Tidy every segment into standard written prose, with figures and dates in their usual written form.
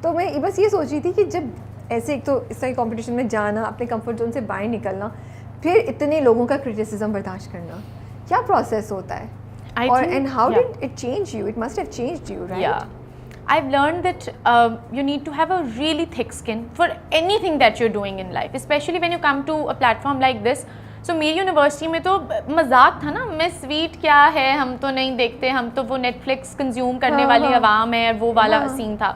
تو میں بس یہ سوچ رہی تھی کہ جب ایسے ایک تو اس طرح کمپٹیشن میں جانا, اپنے کمفرٹ زون سے باہر نکلنا, پھر اتنے لوگوں کا کرٹیسزم برداشت کرنا, کیا پروسیس ہوتا ہے, اور and how did it change you? It must have changed you, right? I've learned that you need to have a really thick skin for anything that you're doing in life, especially when you come to a platform like this. So میری university میں تو مذاق تھا نا, میں sweet کیا ہے, ہم تو نہیں دیکھتے, ہم تو وہ نیٹ فلکس کنزیوم کرنے والی عوام ہے, وہ والا سین تھا.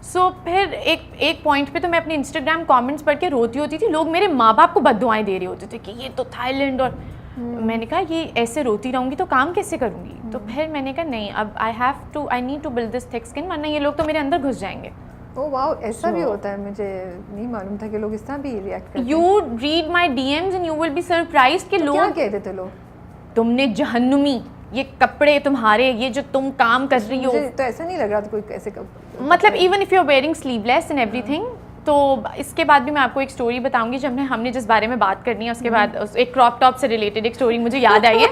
سو پھر ایک پوائنٹ پہ تو میں اپنے انسٹاگرام کامنٹس پڑھ کے روتی ہوتی تھی, لوگ میرے ماں باپ کو بد دعائیں دے رہے ہوتے تھے کہ یہ تو تھائی لینڈ, اور میں نے کہا یہ ایسے روتی رہوں گی تو کام کیسے کروں گی. تو پھر میں نے کہا نہیں, اب آئی نیڈ ٹو بلڈ دس تھک اسکن, ورنہ یہ لوگ تو میرے اندر گھس جائیں گے. او واو, ایسا بھی ہوتا ہے؟ مجھے نہیں معلوم تھا کہ لوگ اس طرح بھی ریئیکٹ کرتے ہیں. You read my DMs and you will be surprised کہ لوگ کیا کہتے تھے لوگ, تم نے جہنمی, یہ کپڑے تمہارے, یہ جو تم کام کر رہی ہو. تو ایسا نہیں لگ رہا تھا کوئی ایسے, مطلب even if you are wearing sleeveless and everything. تو اس کے بعد بھی میں آپ کو ایک اسٹوری بتاؤں گی, جب ہم نے جس بارے میں بات کرنی ہے اس کے بعد ایک کراپ ٹاپ سے ریلیٹڈ ایک اسٹوری مجھے یاد آئی ہے.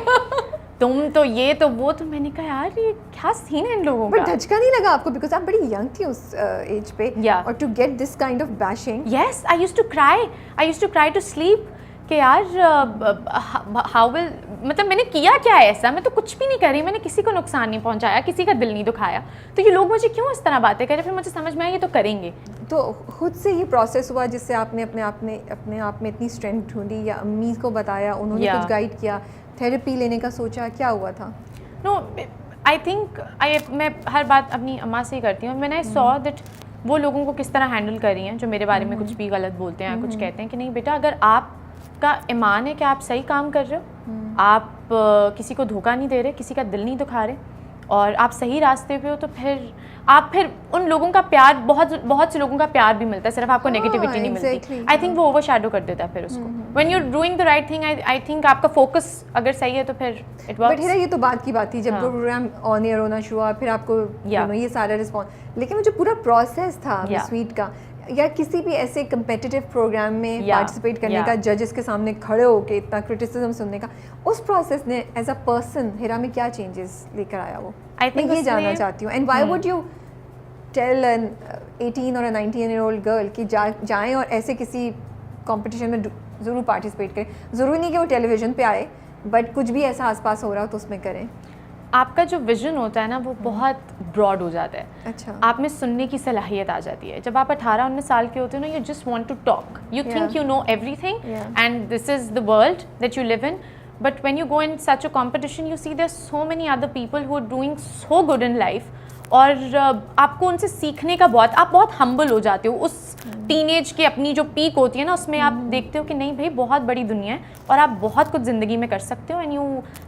تم تو یہ تو وہ, تو میں نے کہا یار یہ کیا سین ہے ان لوگوں کا. بٹ دھچکا نہیں لگا آپ کو بیکاز آپ بڑی ینگ تھی اس ایج پہ, اور to get this kind of bashing? Yes, I used to cry to sleep کہ یار ہاؤ ول, مطلب میں نے کیا کیا ہے ایسا, میں تو کچھ بھی نہیں کر رہی, میں نے کسی کو نقصان نہیں پہنچایا, کسی کا دل نہیں دکھایا, تو یہ لوگ مجھے کیوں اس طرح باتیں کریں. پھر مجھے سمجھ میں آیا یہ تو کریں گے. تو خود سے یہ پروسیس ہوا جس سے آپ نے اپنے آپ میں اتنی اسٹرینتھ ڈھونڈی, یا امی کو بتایا, انہوں نے کچھ گائیڈ کیا, تھیراپی لینے کا سوچا, کیا ہوا تھا؟ نو, آئی تھنک میں ہر بات اپنی اماں سے ہی کرتی ہوں. میں نے سو دیٹ وہ لوگوں کو کس طرح ہینڈل کر رہی ہیں جو میرے بارے میں کچھ بھی غلط بولتے ہیں, کچھ کہتے ہیں کہ نہیں بیٹا, اگر آپ کا ایمان ہے کہ آپ صحیح کام کر رہے ہو, آپ کسی کو دھوکہ نہیں دے رہے, کسی کا دل نہیں دکھا رہے, اور آپ صحیح راستے پہ ہو, تو پھر ان لوگوں کا پیار, بہت سے لوگوں کا پیار بھی ملتا ہے, صرف آپ کو نیگیٹیوٹی نہیں ملتی. آئی تھنک وہ اوور شیڈو کر دیتا ہے پھر اس کو. When you doing the right thing, I think آپ کا فوکس اگر صحیح ہے تو پھر اٹ ورکس. بٹ یہ تو بات کی بات تھی جب پروگرام آن ایئر ہونا شروع ہوا, پھر آپ کو یہ سارا رسپانس, لیکن وہ جو پورا پروسیس تھا سویٹ کا, یا کسی بھی ایسے کمپیٹیٹیو پروگرام میں پارٹیسپیٹ کرنے کا, ججز کے سامنے کھڑے ہو کے اتنا کرٹیسزم سننے کا, اس پروسیس نے ایز اے پرسن ہیرا میں کیا چینجز لے کر آیا وہ, میں یہ جاننا چاہتی ہوں. And why would you tell an 18 اور 19 ایئر اولڈ گرل کہ جائیں اور ایسے کسی کمپٹیشن میں ضرور پارٹیسپیٹ کریں؟ ضروری نہیں کہ وہ ٹیلی ویژن پہ آئے, بٹ کچھ بھی ایسا آس پاس ہو رہا ہو تو اس میں کریں. آپ کا جو ویژن ہوتا ہے نا وہ بہت براڈ ہو جاتا ہے. اچھا, آپ میں سننے کی صلاحیت آ جاتی ہے. جب آپ 18-19 سال کے ہوتے ہو نا, you just want to talk, you think you know everything and this is the world that you live in. But when you go in such a competition, you see there's so many other people who are doing so good in life, اور آپ کو ان سے سیکھنے کا آپ بہت ہمبل ہو جاتے ہو. اس teen age کی اپنی جو پیک ہوتی ہے نا, اس میں آپ دیکھتے ہو کہ نہیں بھائی بہت بڑی دنیا ہے, اور آپ بہت کچھ زندگی میں کر سکتے ہو, and you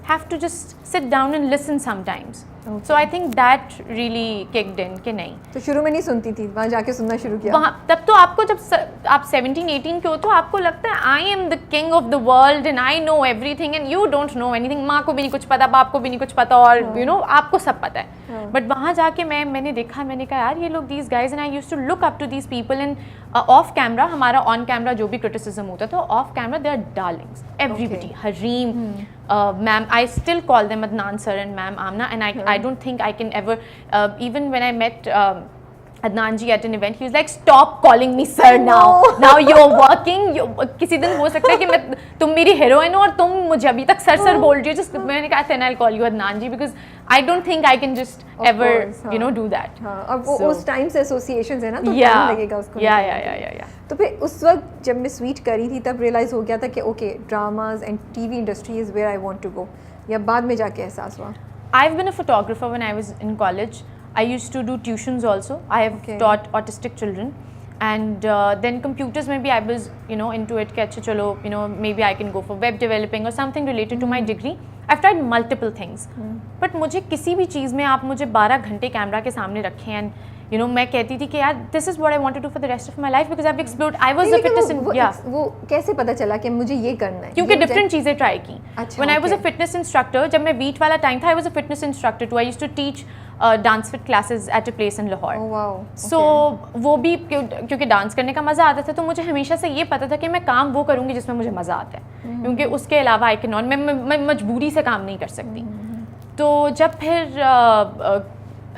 have to just sit down and listen some times. So I think that really kicked in کہ نہیں. تو شروع میں نہیں سنتی تھی, وہاں جا کے سننا شروع کیا؟ وہاں تب تو آپ کو, جب آپ 17-18 کے ہو تو آپ کو لگتا ہے I am the king of the world and I know everything, and you don't know anything. ماں کو بھی نہیں کچھ پتا, باپ کو بھی نہیں کچھ پتا, اور یو نو آپ کو سب پتا ہے. بٹ وہاں جا کے میں نے دیکھا, میں نے کہا یار یہ لوگ these guys, and I used to look up to these people. And off camera, ہمارا آن کیمرا جو بھی کرٹیسزم ہوتا تھا, off camera they are darlings, everybody, Hareem, ma'am, I still call them Adnan sir and ma'am Amna, and I don't think I can ever, even when I met Adnan ji at an event, he was like, stop calling me sir now you're working. کسی دن ہو سکتا ہے کہ تم میری heroine ہو اور تم مجھے ابھی تک سر سر بول رہی ہو, جس میں نے کہا then I'll call you Adnan ji because I don't think I can just ever do that. اب وہ اس ٹائم سے ایسوسیشنز ہے نا, تو ٹائم لگے گا اس کو. یا تو پھر اس وقت جب میں سویٹ کری تھی تب ریئلائز ہو گیا تھا کہ okay dramas and TV industry is where I want to go, یا بعد میں جا کے احساس ہوا؟ I've been a photographer when I was in college. I used to do tuitions also. I have taught autistic children, and then computers maybe I was into it کہ اچھا چلو maybe I can go for web developing or something related to my degree. I've tried multiple things, but مجھے کسی بھی چیز میں آپ مجھے 12 گھنٹے کیمرہ کے سامنے رکھیں and میں کہتی تھی کہ یار this is what I want to do for the rest of my life because I've explored. I was a fitness وہ کیسے پتا چلا کہ مجھے یہ کرنا ہے؟ کیونکہ ڈفرینٹ چیزیں ٹرائی کی. When I was a fitness instructor, جب میں ویٹ والا ٹائم تھا, I was a fitness instructor too. I used to teach dance fit classes at a place in Lahore. Oh wow. So وہ بھی کیونکہ dance کرنے کا مزہ آتا تھا, تو مجھے ہمیشہ سے یہ پتا تھا کہ میں کام وہ کروں گی جس میں مجھے مزہ آتا ہے, کیونکہ اس کے علاوہ میں مجبوری سے کام نہیں کر سکتی. تو جب پھر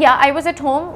yeah, I was at home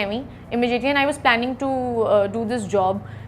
Emmy immediately and I was planning to do this job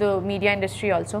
the media industry also.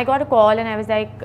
I got a call and I was like,